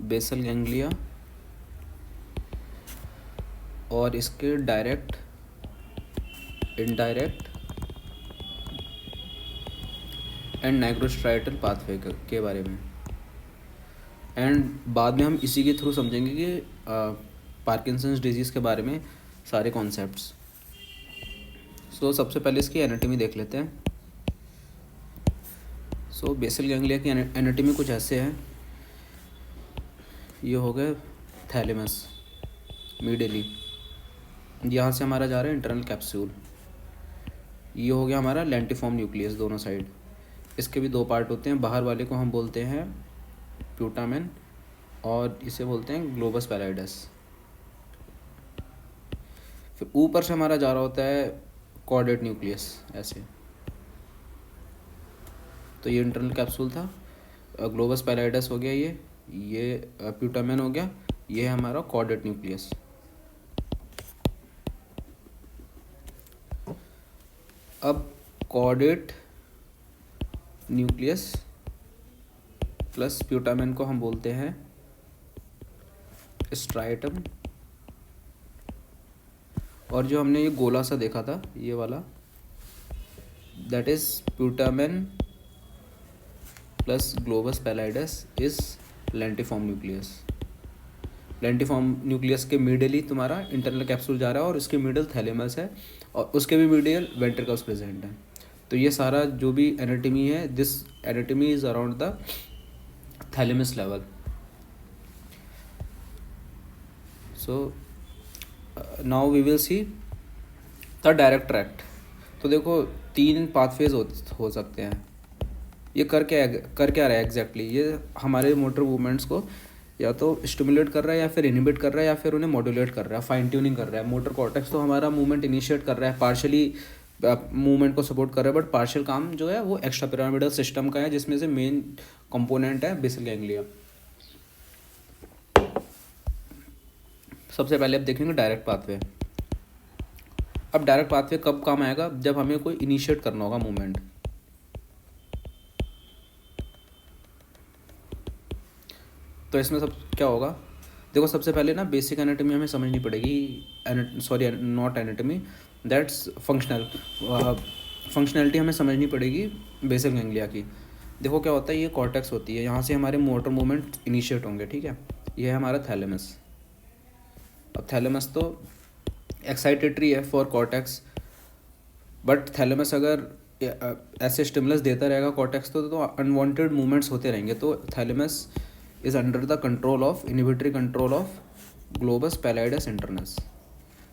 Basal ganglia और इसके direct, indirect and नाइग्रोस्ट्राइटल pathway के बारे में। एंड बाद में हम इसी के थ्रू समझेंगे कि पार्किंसंस डिजीज़ के बारे में सारे कॉन्सेप्ट्स। सो सबसे पहले इसकी एनाटॉमी देख लेते हैं। सो बेसल गैंग्लिया की एनाटॉमी कुछ ऐसे है। ये हो गए थैलेमस मीडियली, यहाँ से हमारा जा रहा है इंटरनल कैप्सूल। ये हो गया हमारा लेंटिफॉर्म न्यूक्लियस दोनों साइड। इसके भी दो पार्ट होते हैं, बाहर वाले को हम बोलते हैं प्यूटामेन और इसे बोलते हैं ग्लोबस पैराइडस। फिर ऊपर से हमारा जा रहा होता है कॉर्डेट न्यूक्लियस ऐसे। तो ये इंटरनल कैप्सूल था, ग्लोबस पैराइडस हो गया, ये प्यूटामेन हो गया, ये है हमारा कॉर्डेट न्यूक्लियस। अब कॉर्डेट न्यूक्लियस प्लस प्यूटामेन को हम बोलते हैं स्ट्राइटम। और जो हमने ये गोला सा देखा था ये वाला, that is putamen plus globus pallidus is lentiform nucleus. Lentiform nucleus के मिडल ही तुम्हारा इंटरनल कैप्सूल जा रहा है और उसके मिडल थैलेमस है और उसके भी मिडल वेंट्रिकल्स प्रेजेंट हैं। तो ये सारा जो भी एनाटॉमी है, this anatomy is around the thalamus level. So now we will see the direct tract. तो देखो 3 पाथवेज हो सकते हैं। ये कर क्या रहा है एग्जैक्टली, ये हमारे मोटर मूवमेंट्स को या तो स्टिमुलेट कर रहा है या फिर इनिबिट कर रहा है या फिर उन्हें मॉड्यूलेट कर रहा है, फाइन ट्यूनिंग कर रहा है। मोटर कॉर्टेक्स तो हमारा मूवमेंट इनिशिएट कर रहा है, पार्शियली मूवमेंट को सपोर्ट कर रहा है, बट पार्शियल काम जो है वो एक्स्ट्रा पिरामिडल सिस्टम का है, जिसमें से मेन कंपोनेंट है बेसल गैंग्लिया। सबसे पहले अब देखेंगे डायरेक्ट पाथवे। अब डायरेक्ट पाथवे कब काम आएगा, जब हमें कोई इनिशिएट करना होगा मूवमेंट। तो इसमें सब क्या होगा, देखो सबसे पहले ना बेसिक एनाटॉमी हमें समझनी पड़ेगी, sorry not anatomy, that's functionality हमें समझनी पड़ेगी बेसल गैंग्लिया की। देखो क्या होता है, ये कॉर्टेक्स होती है, यहाँ से हमारे मोटर मूवमेंट इनिशिएट होंगे, ठीक है। ये है हमारा थैलेमस। अब थैलेमस तो एक्साइटेटरी है फॉर कॉर्टेक्स, बट थैलेमस अगर ऐसे स्टिमुलस देता रहेगा कॉर्टेक्स तो अनवांटेड मूवमेंट्स होते रहेंगे। तो thalamus is under the control of inhibitory control of globus pallidus internus.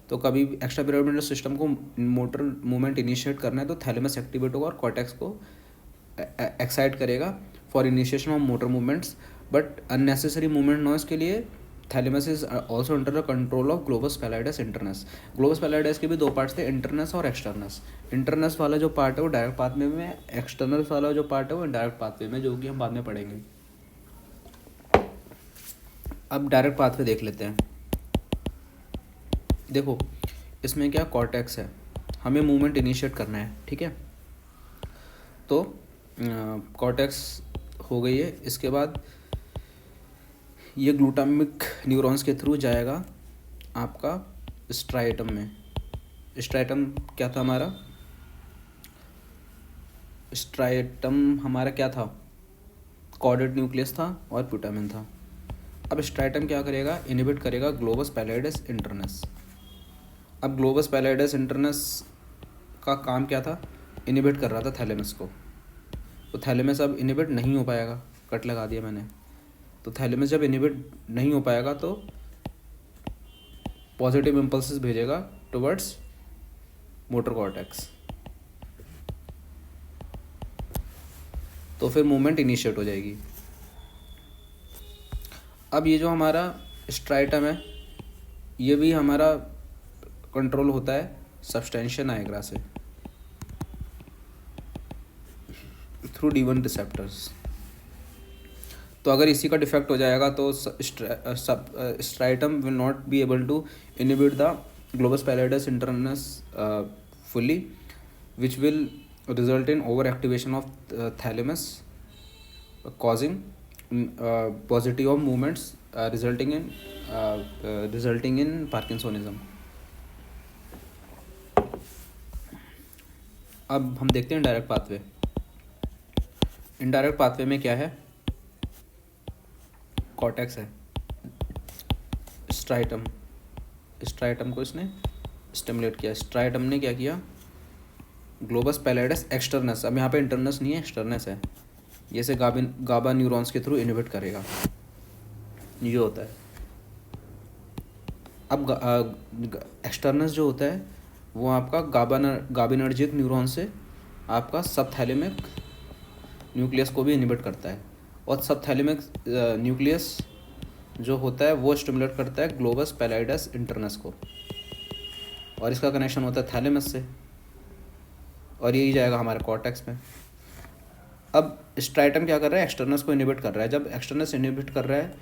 तो कभी एक्स्ट्रा पिरामिडल सिस्टम को मोटर मूवमेंट इनिशिएट करना है तो थैलेमस एक्टिवेट होगा और कॉर्टेक्स को एक्साइट करेगा for initiation of motor movements. But unnecessary movement noise के लिए thalamus is also under the control of globus pallidus internus. Globus pallidus के भी 2 पार्ट्स थे, इंटरनस और एक्सटर्नस। इंटरनस वाला जो पार्ट है वो डायरेक्ट पाथवे में है, एक्सटर्नल वाला जो पार्ट है वो इनडायरेक्ट पाथवे में, जो कि हम बाद में पढ़ेंगे। अब डायरेक्ट पाथवे देख लेते हैं। देखो इसमें क्या कॉर्टेक्स है, हमें मूवमेंट इनिशिएट करना है, ठीक है। तो कॉर्टेक्स हो गई है, इसके बाद ये ग्लूटामिक न्यूरॉन्स के थ्रू जाएगा आपका स्ट्राइटम में। स्ट्राइटम क्या था हमारा, स्ट्राइटम हमारा क्या था, कॉर्डेट न्यूक्लियस था और प्यूटामेन था। अब स्ट्राइटम क्या करेगा, इनिबिट करेगा ग्लोबस पैराइडस इंटरनस। अब ग्लोबस पैराइडस इंटरनस का काम क्या था, इनिबिट कर रहा था थैलेमस को। तो थैलेमस अब इनिबिट नहीं हो पाएगा, कट लगा दिया मैंने। तो थैलेमस जब इनिबिट नहीं हो पाएगा तो पॉजिटिव इम्पल्सेस भेजेगा टुवर्ड्स मोटर कॉर्टेक्स, तो फिर मूवमेंट इनिशिएट हो जाएगी। अब ये जो हमारा स्ट्राइटम है ये भी हमारा कंट्रोल होता है सब्सटेंशिया नाइग्रा से थ्रू D1 रिसेप्टर्स। तो अगर इसी का डिफेक्ट हो जाएगा तो striatum will not be able to inhibit the globus pallidus internus fully, which will result in over activation of thalamus, causing positive of movements resulting in Parkinsonism. अब हम देखते हैं इनडायरेक्ट पाथवे। इनडायरेक्ट पाथवे में क्या है, cortex है, striatum को इसने स्टिमुलेट किया। स्ट्राइटम ने क्या किया, ग्लोबस पैलेडस एक्सटर्नस, अब यहाँ पे इंटरनस नहीं है, एक्सटर्नस है, जैसे गाबा न्यूरॉन्स के थ्रू इनहिबिट करेगा, ये होता है। अब एक्सटर्नस जो होता है वो आपका गाबानर्जिक न्यूरॉन से आपका सबथैलेमिक न्यूक्लियस को भी इनहिबिट करता है, और सबथैलेमिक न्यूक्लियस जो होता है वो स्टिमुलेट करता है ग्लोबस पैलाइडस इंटरनस को, और इसका कनेक्शन होता है थैलेमस से, और यही जाएगा हमारे कॉर्टेक्स में। अब स्ट्राइटम क्या कर रहा है, एक्सटर्नस को इनहिबिट कर रहा है। जब एक्सटर्नस इनहिबिट कर रहा है,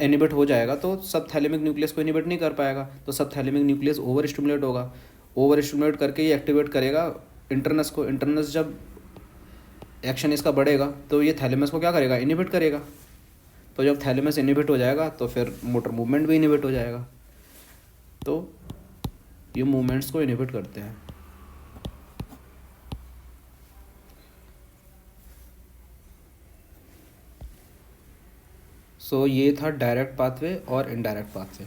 इनहिबिट हो जाएगा तो सब थैलेमिक न्यूक्लियस को इनहिबिट नहीं कर पाएगा, तो सब थैलेमिक न्यूक्लियस ओवर स्टिमुलेट होगा, ओवर स्टिमुलेट करके ये एक्टिवेट करेगा इंटरनस को। इंटरनस जब एक्शन इसका बढ़ेगा तो ये थैलेमस को क्या करेगा, इनहिबिट करेगा। तो जब थैलेमस इनहिबिट हो जाएगा तो फिर मोटर मूवमेंट भी इनहिबिट हो जाएगा, तो ये मूवमेंट्स को इनहिबिट करते हैं। सो ये था डायरेक्ट पाथवे और इनडायरेक्ट पाथवे।